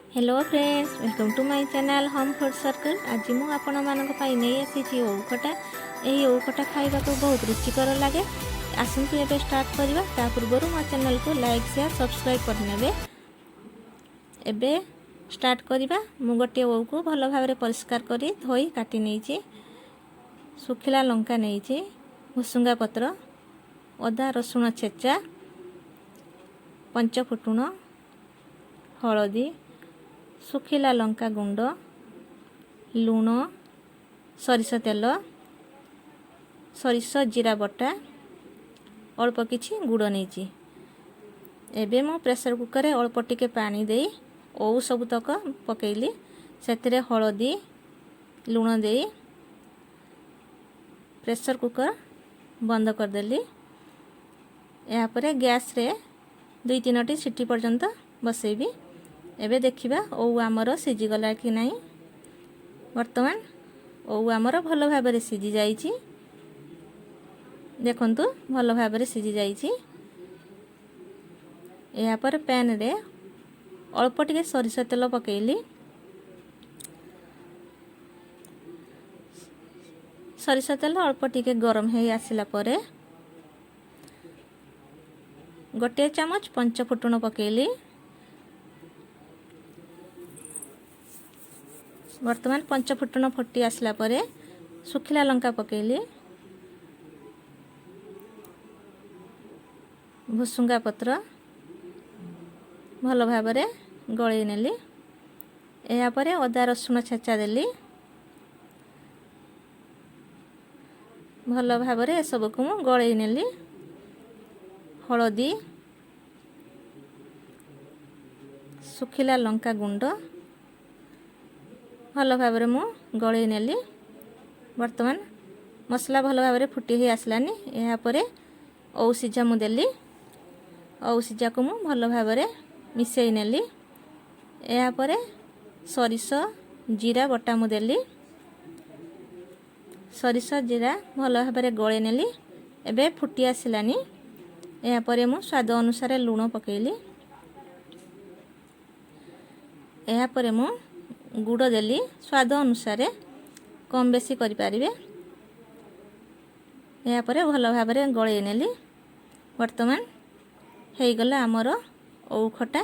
Hello friends, welcome to my channel home food circle. आज मु आपण मानक पई नै आसी ओउ खटा। एही ओउ खटा खाइबा को बहुत रुचिकर लागे। आसंतु एबे स्टार्ट करबा। ता पूर्व मो चैनल को लाइक शेयर सब्सक्राइब कर नेबे। एबे स्टार्ट करबा। मु गोटे ओउ को भलो भाबरे परिष्कार करी धोई काटी नै छी। सुखिला लंका नै छी, भुसुंगा पत्र, अदा रसुण छेचा, पंच फुटुण, हळदी, सुखिला लंका गुंड, लुण, सरिष तेल, सरिष जीरा बटा, अल्प किछि गुड़ नहीं। एबे मो प्रेशर कुकर रे अल्प टिके पानी दे ओउ सबुतक पकेइली। सेतिरे हळदी लुण दे प्रेशर कुकर बंद कर देली। या परे गैस रे 2-3 सीटी पर्यंत बसेबी। एबे देखिबा ओउ आमर सिझी गला कि नहीं। वर्तमान ओउ आमर भलो भाबरे सिझी जाईची। देखंतु भलो भाबरे सिझी जाईची। या पर पैन रे अल्प टिके सरिष तेल पकेइली। सरिष तेल अल्प टिके गरम हे आसिला परे गोटे चामच पंच फुटुण पकेइली। वर्तमान पंच फुटुण फुटी आसला परे सुखिला लंका पकेइली, भुसुंगा पत्र भलो भाबरे गळेई नेली। एया परे अदा रसुण छेचा देली। भलो भाबरे सब को गळेई नेली। हळदी, सुखिला लंका गुंड भलो भाबरे मु गळेई नेली। वर्तमान मसला भलो भाबरे फुटी हे आसलानी। एहा परे ओउ सिझा मु देली। ओउ सिझा को मु भलो भाबरे मिसेई नेली। एहा परे सरिष जीरा बटा मु देली। सरिष जीरा भलो भाबरे गळे नेली। एबे फुटी आसलानी। एहा परे मु स्वाद अनुसार लुण पकेइली। एहा परे मु गुड़ देली। स्वाद अनुसार कम बेसी करि पारिबे। एहा परे भलो भाबरे गळेई नेली। वर्तमान हेई गला हमर ओउ खटा।